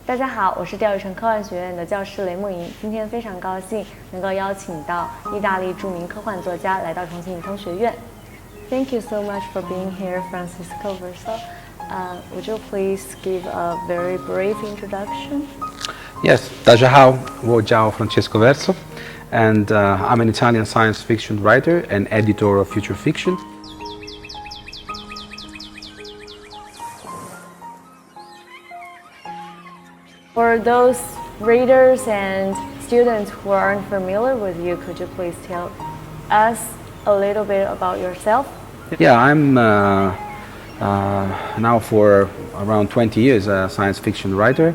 大家好，我是钓鱼城科幻学院的教师雷梦莹。今天非常高兴能够邀请到意大利著名科幻作家来到重庆理工学院。Thank you so much for being here, Francesco Verso. Would you please give a very brief introduction? Yes, 大家好，我叫 Francesco Verso, and I'm an Italian science fiction writer and editor of future fiction. For those readers and students who aren't familiar with you, could you please tell us a little bit about yourself? Yeah, I'm now for around 20 years a science fiction writer,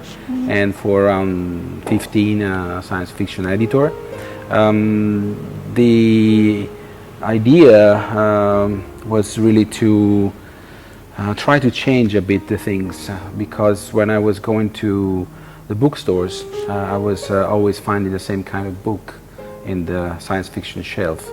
and for around 15 science fiction editor. The idea was really to try to change a bit the things, because when I was going to the bookstores, I was always finding the same kind of book in the science fiction shelf.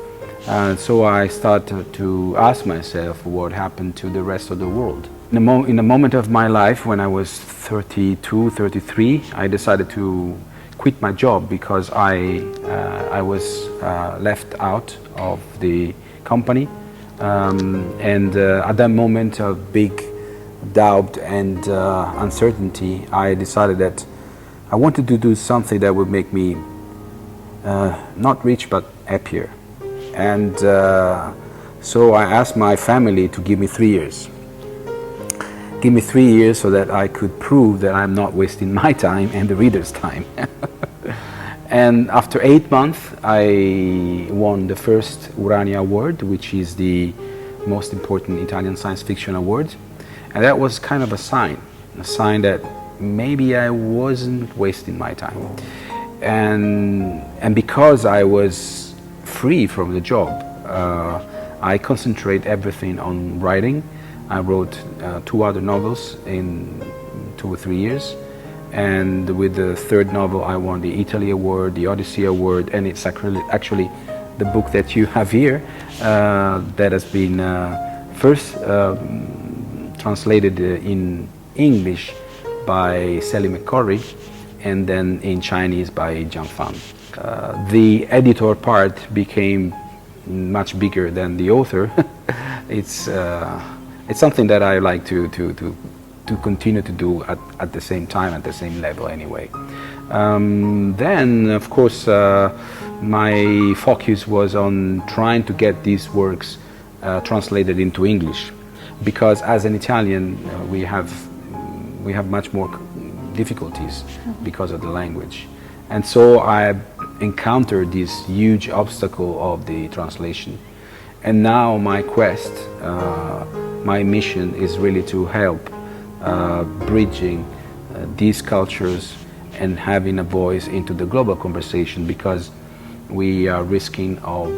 So I started to ask myself what happened to the rest of the world. In a moment of my life when I was 32, 33, I decided to quit my job because I was left out of the company. And at that moment of big doubt and uncertainty, I decided that I wanted to do something that would make me not rich but happier. And so I asked my family to give me 3 years. Give me 3 years so that I could prove that I'm not wasting my time and the reader's time. And after 8 months, I won the first Urania Award, which is the most important Italian science fiction award. And that was kind of a sign that maybe I wasn't wasting my time. And because I was free from the job, I concentrate everything on writing. I wrote 2 other novels in 2 or 3 years. And with the third novel, I won the Italy Award, the Odyssey Award, and it's actually the book that you have here that has been first translated in English by Sally McCorry, and then in Chinese by Jiang Fan. The editor part became much bigger than the author. It's something that I like to continue to do at the same time, at the same level anyway. Then, of course, my focus was on trying to get these works translated into English, because as an Italian we have much more difficulties because of the language. And so I encountered this huge obstacle of the translation. And now my quest, my mission is really to help bridging these cultures and having a voice into the global conversation, because we are risking of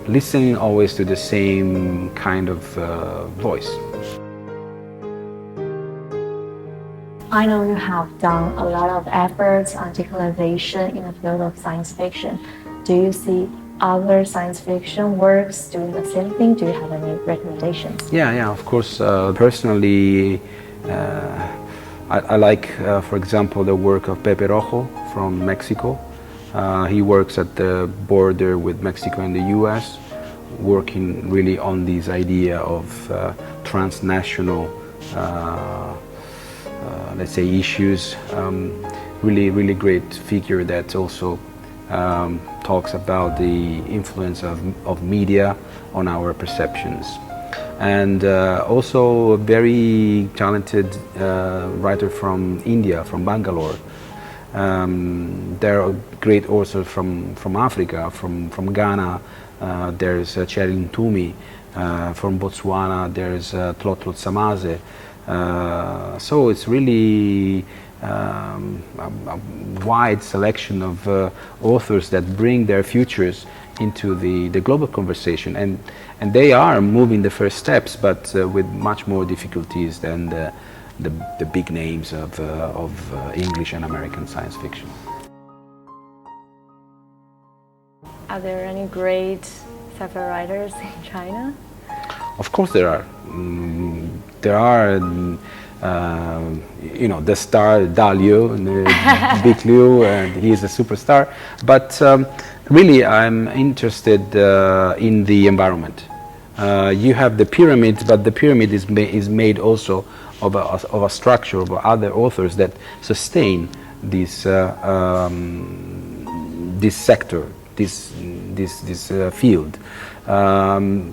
listening always to the same kind of voice. I know you have done a lot of efforts on digitalization in the field of science fiction. Do you see other science fiction works doing the same thing? Do you have any recommendations? Yeah, of course. Personally, I like, for example, the work of Pepe Rojo from Mexico. He works at the border with Mexico and the US, working really on this idea of transnational let's say issues. Really great figure that also talks about the influence of media on our perceptions. And also a very talented writer from India, from Bangalore. There are great authors from Africa, from Ghana. There's Cheryl Ntumi. From Botswana, there's Tlotlo Tsamaze. So it's really a wide selection of authors that bring their futures into the global conversation, and they are moving the first steps, but with much more difficulties than the big names of English and American science fiction. Are there any great sci-fi writers in China? Of course there are. There are you know, the star Dalio, Big Liu, and he is a superstar. But really, I'm interested in the environment. You have the pyramid, but the pyramid is made also of a structure of other authors that sustain this this sector, this field.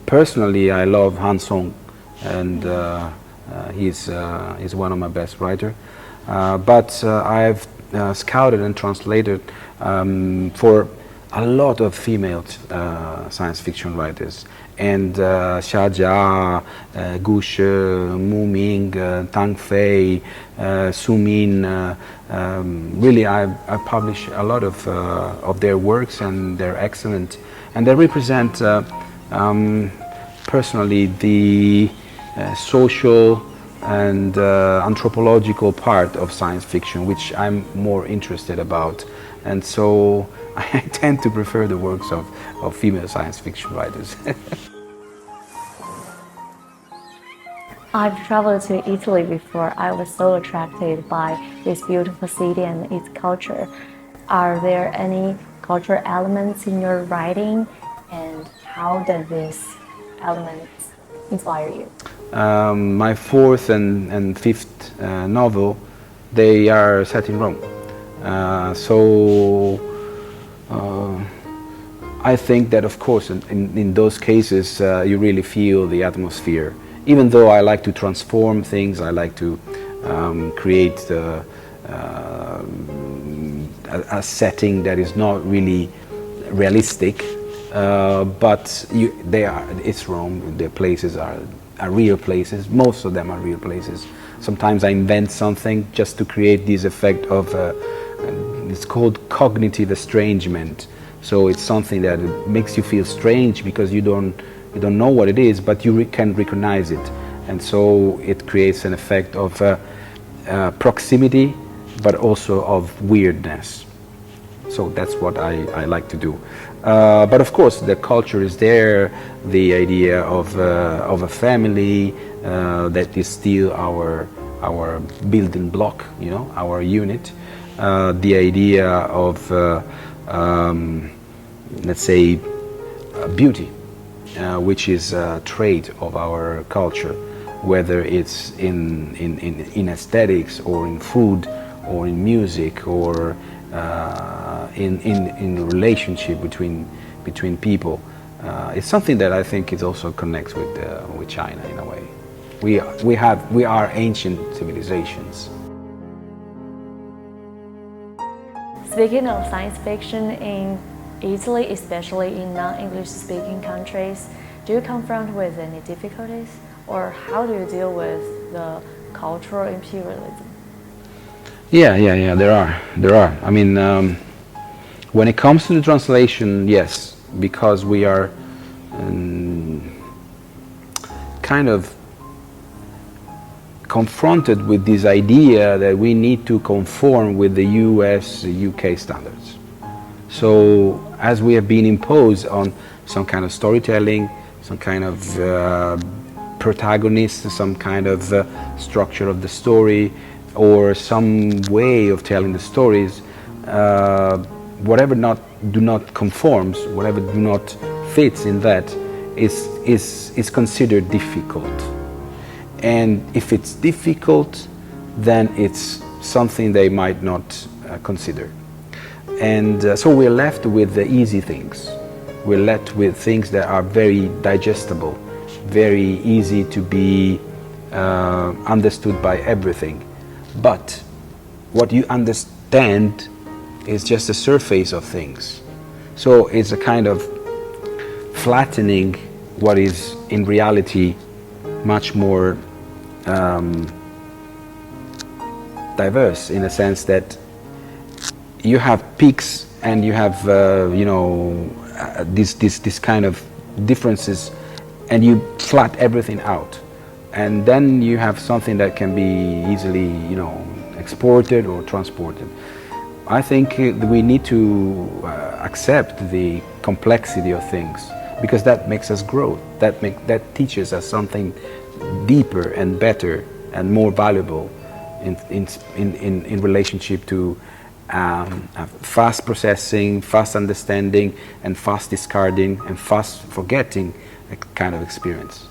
Personally, I love Han Song, and he's one of my best writers. But I've scouted and translated for a lot of female science fiction writers, and Xia Jia, Gu Shi, Mu Ming, Tang Fei, Su Min. Really, I publish a lot of their works, and they're excellent, and they represent personally the social and anthropological part of science fiction, which I'm more interested about, and so I tend to prefer the works of female science fiction writers. I've traveled to Italy before. I was so attracted by this beautiful city and its culture. Are there any cultural elements in your writing, and how does these elements inspire you? My fourth and fifth novel, they are set in Rome. I think that, of course, in those cases, you really feel the atmosphere. Even though I like to transform things, I like to create a setting that is not really realistic, but it's Rome. The places are real places. Most of them are real places. Sometimes I invent something just to create this effect of it's called cognitive estrangement. So it's something that makes you feel strange because you don't know what it is, but you can recognize it, and so it creates an effect of proximity, but also of weirdness. So that's what I like to do. But of course, the culture is there. The idea of a family that is still our building block, you know, our unit. The idea of let's say beauty, which is a trait of our culture, whether it's in aesthetics or in food or in music or in relationship between people. It's something that I think it also connects with China in a way. We are ancient civilizations. Speaking of science fiction in Italy, especially in non-English speaking countries, do you confront with any difficulties, or how do you deal with the cultural imperialism? Yeah, there are. I mean, when it comes to the translation, yes, because we are kind of confronted with this idea that we need to conform with the US, UK standards. So as we have been imposed on some kind of storytelling, some kind of protagonist, some kind of structure of the story, or some way of telling the stories, whatever do not conforms, whatever do not fits in that is considered difficult. And if it's difficult, then it's something they might not consider. And so we're left with the easy things. We're left with things that are very digestible, very easy to be understood by everything. But what you understand is just the surface of things. So it's a kind of flattening what is in reality much more diverse, in a sense that you have peaks and you have this kind of differences, and you flat everything out, and then you have something that can be easily exported or transported. I think we need to accept the complexity of things, because that makes us grow. That teaches us something deeper and better and more valuable in relationship to fast processing, fast understanding, and fast discarding, and fast forgetting kind of experience.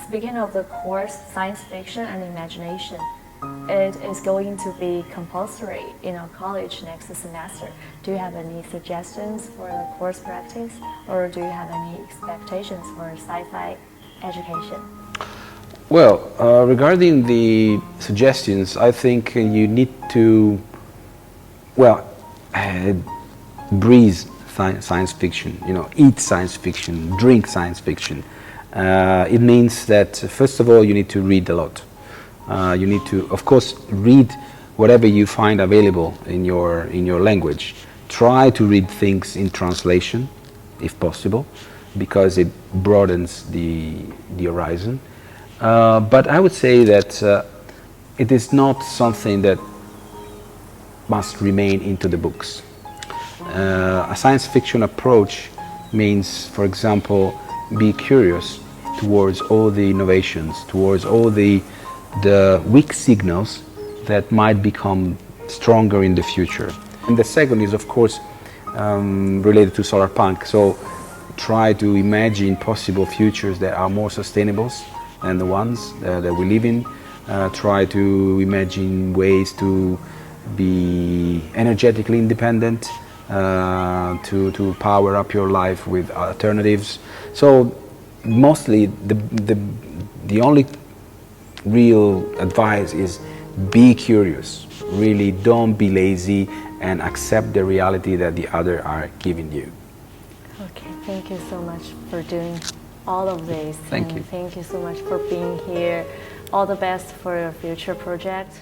Speaking of the course Science Fiction and Imagination, it is going to be compulsory in our college next semester. Do you have any suggestions for the course practice, or do you have any expectations for sci-fi education? Well, regarding the suggestions, I think you need to, well, breathe science fiction, eat science fiction, drink science fiction. It means that, first of all, you need to read a lot. You need to, of course, read whatever you find available in your language. Try to read things in translation, if possible, because it broadens the horizon. But I would say that it is not something that must remain into the books. A science fiction approach means, for example, be curious towards all the innovations, towards all the weak signals that might become stronger in the future. And the second is, of course, related to solar punk. So try to imagine possible futures that are more sustainable than the ones that we live in. Try to imagine ways to be energetically independent, to power up your life with alternatives. So mostly the only real advice is be curious. Really don't be lazy and accept the reality that the other are giving you. Okay, thank you so much for doing all of this. Thank you. Thank you so much for being here. All the best for your future project.